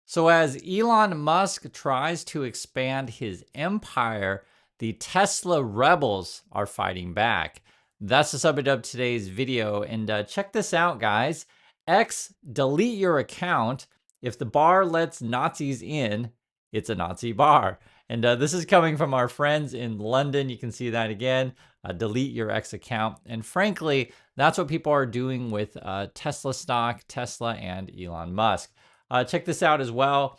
So, as Elon Musk tries to expand his empire, the Tesla rebels are fighting back. That's the subject of today's video. And check this out, guys. X, delete your account. If the bar lets Nazis in, it's a Nazi bar. And this is coming from our friends in London. You can see that again. Delete your X account. And frankly, that's what people are doing with Tesla stock, Tesla, and Elon Musk. Check this out as well.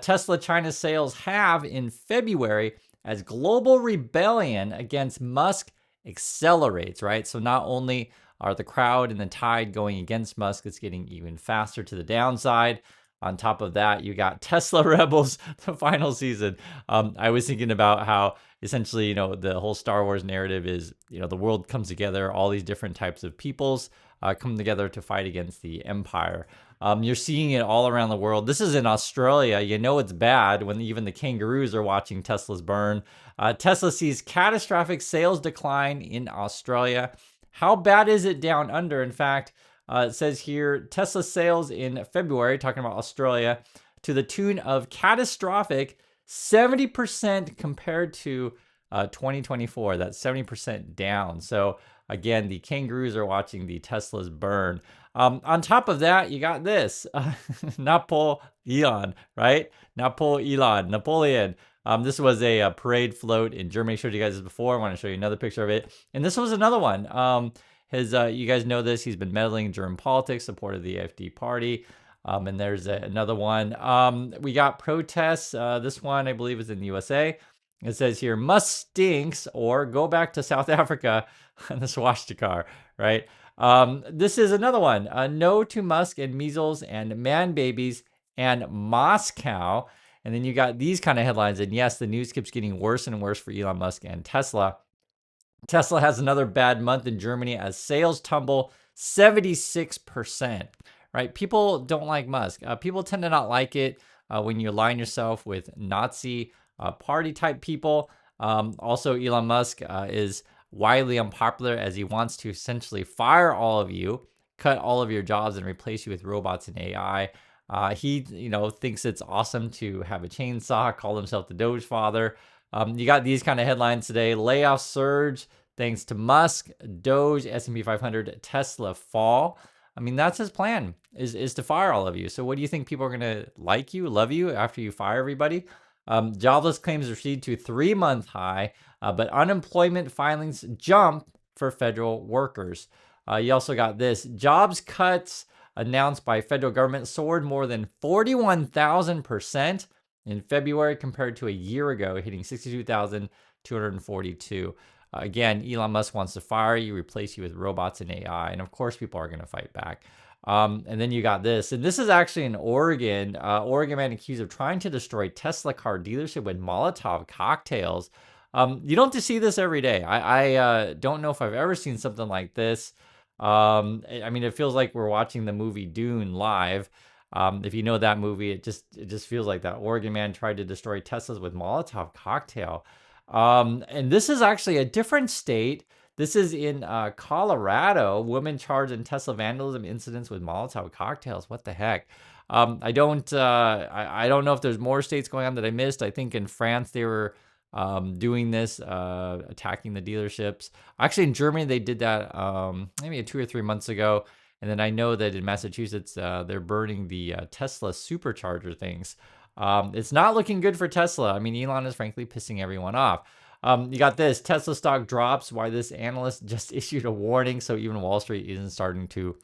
Tesla China sales halve in February as global rebellion against Musk accelerates, right? So not only are the crowd and the tide going against Musk, it's getting even faster to the downside. On top of that, you got Tesla Rebels, the final season. I was thinking about how essentially, the whole Star Wars narrative is, the world comes together, all these different types of peoples come together to fight against the empire. You're seeing it all around the world. This is in Australia. You know it's bad when even the kangaroos are watching Teslas burn. Tesla sees catastrophic sales decline in Australia. How bad is it down under? In fact, it says here, Tesla sales in February, talking about Australia, to the tune of catastrophic 70% compared to 2024. That's 70% down. So again, the kangaroos are watching the Teslas burn. On top of that, you got this, Napoleon, right? Napoleon. This was a parade float in Germany. I showed you guys this before. I want to show you another picture of it. And this was another one. You guys know this. He's been meddling in German politics, supported the AfD party. And there's another one. We got protests. This one, I believe, is in the USA. It says here, Musk stinks, or go back to South Africa and the swastika, right? This is another one. No to Musk and measles and man babies and Moscow. And then you got these kind of headlines. And yes, the news keeps getting worse and worse for Elon Musk and Tesla. Tesla has another bad month in Germany as sales tumble 76%, right? People don't like Musk. People tend to not like it when you align yourself with Nazi party type people. Also, Elon Musk is widely unpopular as he wants to essentially fire all of you, cut all of your jobs, and replace you with robots and AI. He, thinks it's awesome to have a chainsaw, call himself the Doge father. You got these kind of headlines today. Layoffs surge thanks to Musk, Doge, S&P 500, Tesla fall. I mean, that's his plan, is to fire all of you. So what do you think? People are going to like you, love you after you fire everybody? Jobless claims recede to 3-month high, but unemployment filings jump for federal workers. You also got this. Jobs cuts announced by federal government soared more than 41,000% in February compared to a year ago, hitting 62,242. Again, Elon Musk wants to fire you, replace you with robots and AI. And of course, people are going to fight back. And then you got this. And this is actually in Oregon. Oregon man accused of trying to destroy Tesla car dealership with Molotov cocktails. You don't see this every day. I don't know if I've ever seen something like this. I mean, it feels like we're watching the movie Dune live. If you know that movie, it just feels like that Oregon man tried to destroy Teslas with Molotov cocktail. And this is actually a different state. This is in Colorado. Woman charged in Tesla vandalism incidents with Molotov cocktails. What the heck? I don't know if there's more states going on that I missed. I think in France they were doing this, attacking the dealerships. Actually, in Germany they did that maybe 2 or 3 months ago. And then I know that in Massachusetts they're burning the Tesla supercharger things. It's not looking good for Tesla. I mean, Elon is frankly pissing everyone off. You got this. Tesla stock drops. Why this analyst just issued a warning. So even Wall Street isn't starting to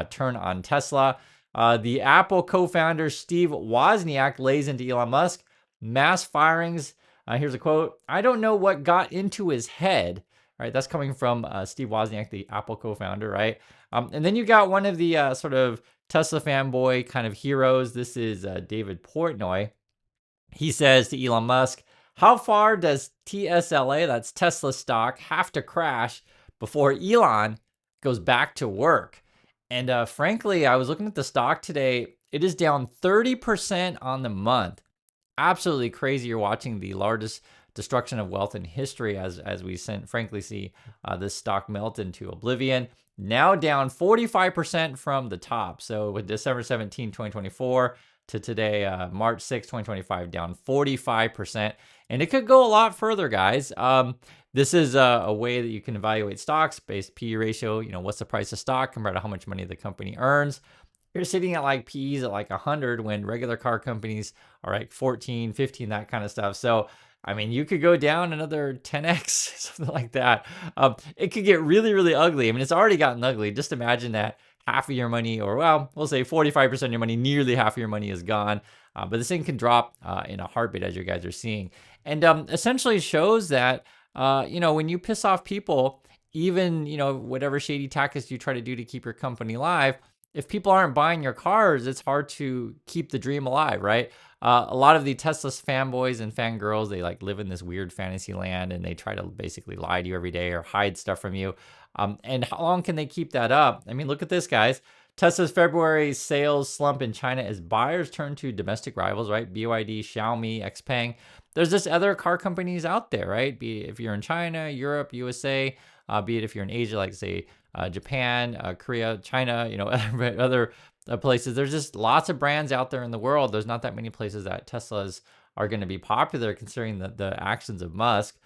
turn on Tesla. The Apple co-founder Steve Wozniak lays into Elon Musk. Mass firings. Here's a quote. I don't know what got into his head. Right. That's coming from Steve Wozniak, the Apple co-founder. Right. And then you got one of the sort of Tesla fanboy kind of heroes. This is David Portnoy. He says to Elon Musk, how far does TSLA, that's Tesla stock, have to crash before Elon goes back to work? And frankly, I was looking at the stock today. It is down 30% on the month. Absolutely crazy. You're watching the largest destruction of wealth in history as we frankly see this stock melt into oblivion. Now down 45% from the top. So with December 17, 2024, to today, March 6, 2025, down 45%. And it could go a lot further, guys. This is a way that you can evaluate stocks based PE ratio. What's the price of stock compared to how much money the company earns. You're sitting at like PEs at like 100 when regular car companies are like 14, 15, that kind of stuff. So, I mean, you could go down another 10x, something like that. It could get really, really ugly. I mean, it's already gotten ugly. Just imagine that half of your money, or well, we'll say 45% of your money, nearly half of your money is gone. But this thing can drop in a heartbeat, as you guys are seeing. And essentially shows that, when you piss off people, even, whatever shady tactics you try to do to keep your company alive, if people aren't buying your cars, it's hard to keep the dream alive, right? A lot of the Tesla fanboys and fangirls, they like live in this weird fantasy land, and they try to basically lie to you every day or hide stuff from you. And how long can they keep that up? I mean, look at this, guys. Tesla's February sales slump in China as buyers turn to domestic rivals, right? BYD, Xiaomi, XPeng. There's just other car companies out there, right? Be it if you're in China, Europe, USA, be it if you're in Asia, like say Japan, Korea, China, other places. There's just lots of brands out there in the world. There's not that many places that Teslas are going to be popular considering the actions of Musk.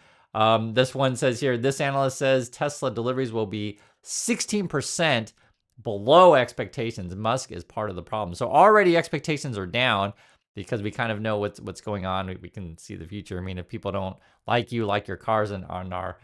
This one says here, this analyst says Tesla deliveries will be 16% below expectations. Musk is part of the problem. So already expectations are down because we kind of know what's going on. We can see the future. I mean, if people don't like your cars and are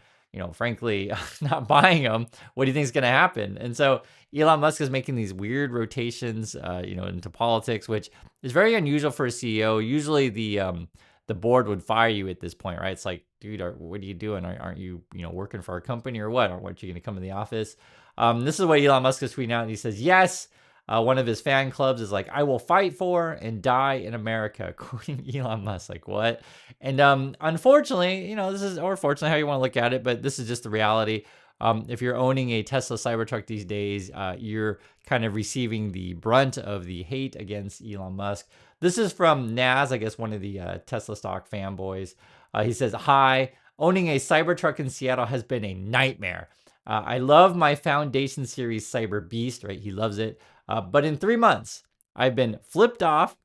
frankly, not buying them, what do you think is going to happen? And so Elon Musk is making these weird rotations, into politics, which is very unusual for a CEO. Usually the board would fire you at this point, right? It's like, dude, what are you doing? Aren't you, working for our company or what? Or aren't you going to come to the office? This is what Elon Musk is tweeting out. And he says, yes, one of his fan clubs is like, I will fight for and die in America, quoting Elon Musk. Like, what? And unfortunately, this is, or fortunately, how you want to look at it, but this is just the reality. If you're owning a Tesla Cybertruck these days, you're kind of receiving the brunt of the hate against Elon Musk. This is from Naz, I guess one of the Tesla stock fanboys. He says, hi, owning a Cybertruck in Seattle has been a nightmare. I love my Foundation Series Cyber Beast, right? He loves it. But in 3 months, I've been flipped off,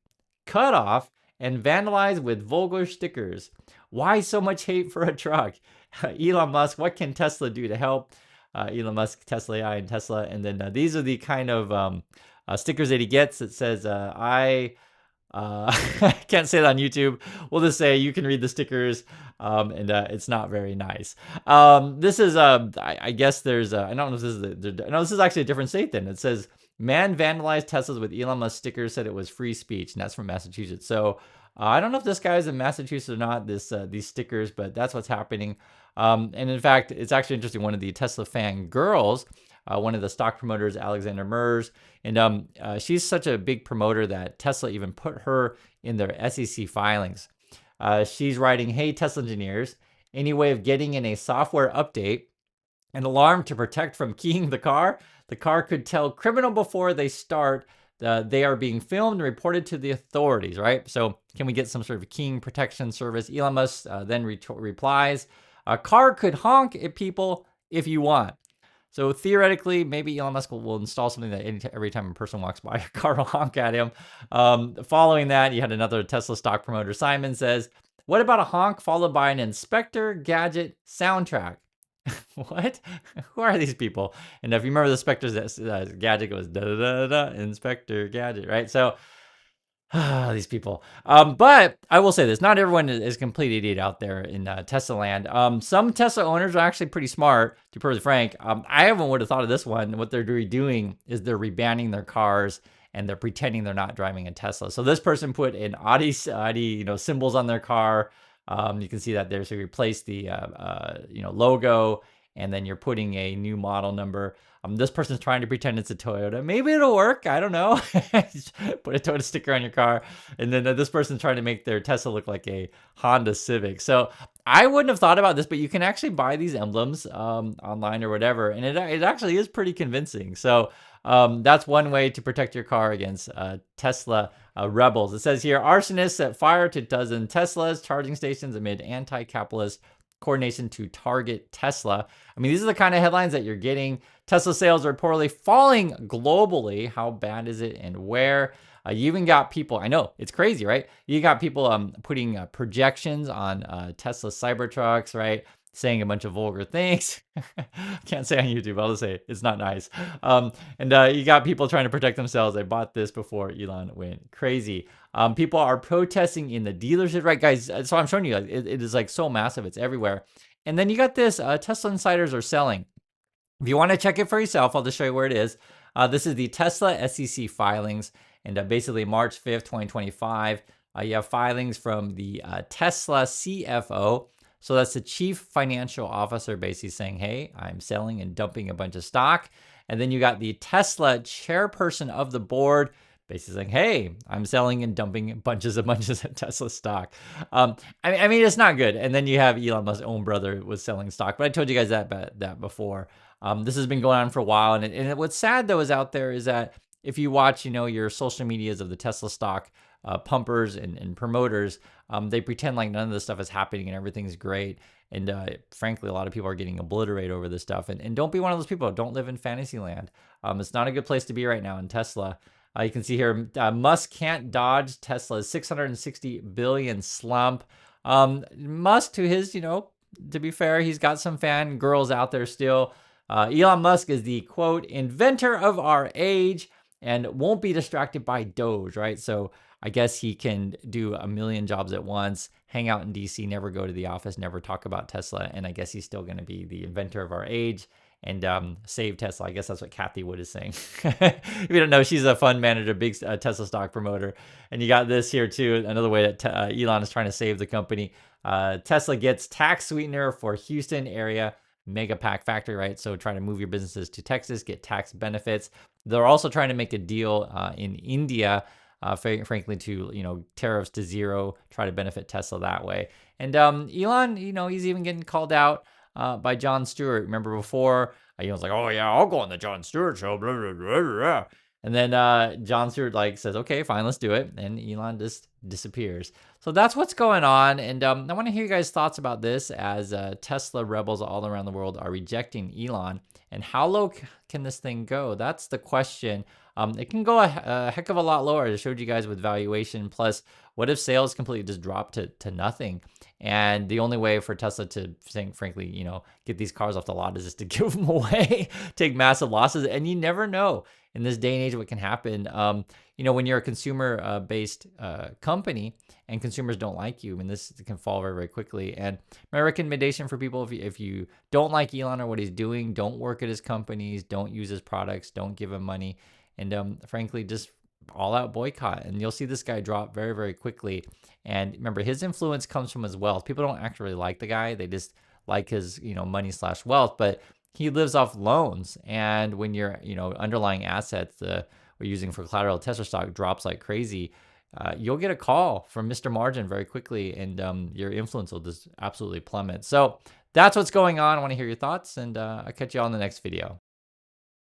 cut off, and vandalized with vulgar stickers. Why so much hate for a truck? Elon Musk, what can Tesla do to help? Elon Musk, Tesla AI, and Tesla. And then these are the kind of stickers that he gets. It says, I can't say that on YouTube. We'll just say you can read the stickers, and it's not very nice. This is, I guess there's, I don't know if this is, no, this is actually a different state then. It says, man vandalized Teslas with Elon Musk stickers, said it was free speech, and that's from Massachusetts. So I don't know if this guy's in Massachusetts or not, these stickers, but that's what's happening. And in fact, it's actually interesting. One of the Tesla fan girls, one of the stock promoters, Alexander Mers, and she's such a big promoter that Tesla even put her in their SEC filings. She's writing, hey, Tesla engineers, any way of getting in a software update, an alarm to protect from keying the car? The car could tell criminal before they start they are being filmed and reported to the authorities, right? So can we get some sort of keying protection service? Elon Musk then replies, a car could honk at people if you want. So theoretically, maybe Elon Musk will install something that every time a person walks by, a car will honk at him. Following that, you had another Tesla stock promoter, Simon, says, what about a honk followed by an Inspector Gadget soundtrack? What? Who are these people? And if you remember the Spectre's Gadget goes da-da-da-da, Inspector Gadget, right? So these people. But I will say this, not everyone is complete idiot out there in Tesla land. Some Tesla owners are actually pretty smart, to be perfectly frank. I haven't would have thought of this one. What they're doing is they're rebanning their cars and they're pretending they're not driving a Tesla. So this person put an Audi, symbols on their car. You can see that there. So you replace the, logo, and then you're putting a new model number. This person's trying to pretend it's a Toyota. Maybe it'll work. I don't know. Put a Toyota sticker on your car. And then this person's trying to make their Tesla look like a Honda Civic. So I wouldn't have thought about this, but you can actually buy these emblems online or whatever. And it actually is pretty convincing. So that's one way to protect your car against Tesla rebels. It says here, arsonists set fire to dozen Teslas, charging stations amid anti-capitalist coordination to target Tesla. I mean, these are the kind of headlines that you're getting. Tesla sales are reportedly falling globally. How bad is it and where? You even got people, I know, it's crazy, right? You got people putting projections on Tesla Cybertrucks, right? Saying a bunch of vulgar things. Can't say on YouTube, I'll just say it. It's not nice. And you got people trying to protect themselves. They bought this before Elon went crazy. People are protesting in the dealership, right, guys? So I'm showing you, like, it is like so massive, it's everywhere. And then you got this, Tesla insiders are selling. If you want to check it for yourself, I'll just show you where it is. This is the Tesla SEC filings, and basically March 5th, 2025. You have filings from the Tesla CFO. So that's the chief financial officer basically saying, hey, I'm selling and dumping a bunch of stock. And then you got the Tesla chairperson of the board basically saying, hey, I'm selling and dumping bunches of Tesla stock. I mean, it's not good. And then you have Elon Musk's own brother was selling stock, but I told you guys that before. This has been going on for a while. And what's sad, though, is out there is that if you watch, your social medias of the Tesla stock pumpers and promoters, they pretend like none of this stuff is happening and everything's great. And frankly, a lot of people are getting obliterated over this stuff. And don't be one of those people. Don't live in fantasy land. It's not a good place to be right now in Tesla. You can see here, Musk can't dodge Tesla's 660 billion slump. Musk, to his, to be fair, he's got some fan girls out there still. Elon Musk is the, quote, inventor of our age and won't be distracted by Doge, right? So I guess he can do a million jobs at once, hang out in DC, never go to the office, never talk about Tesla. And I guess he's still going to be the inventor of our age and save Tesla. I guess that's what Kathy Wood is saying. If you don't know, she's a fund manager, big Tesla stock promoter. And you got this here too, another way that Elon is trying to save the company. Tesla gets tax sweetener for Houston area mega pack factory, right? So trying to move your businesses to Texas, get tax benefits. They're also trying to make a deal in India, frankly, to, tariffs to zero, try to benefit Tesla that way. And Elon, he's even getting called out by Jon Stewart. Remember before, Elon's like, oh yeah, I'll go on the Jon Stewart show, blah, blah, blah, blah. And then Jon Stewart says, okay, fine, let's do it. And Elon just disappears. So that's what's going on. And I want to hear you guys' thoughts about this as Tesla rebels all around the world are rejecting Elon. And how low can this thing go? That's the question. It can go a heck of a lot lower. I showed you guys with valuation. Plus, what if sales completely just drop to nothing? And the only way for Tesla to, frankly, get these cars off the lot is just to give them away, take massive losses. And you never know in this day and age what can happen. When you're a consumer-based company and consumers don't like you, this can fall very, very quickly. And my recommendation for people, if you don't like Elon or what he's doing, don't work at his companies, don't use his products, don't give him money. And frankly, just all out boycott. And you'll see this guy drop very, very quickly. And remember, his influence comes from his wealth. People don't actually like the guy. They just like his, money/wealth. But he lives off loans. And when your, underlying assets we're using for collateral Tesla stock drops like crazy, you'll get a call from Mr. Margin very quickly. And your influence will just absolutely plummet. So that's what's going on. I want to hear your thoughts. And I'll catch you all in the next video.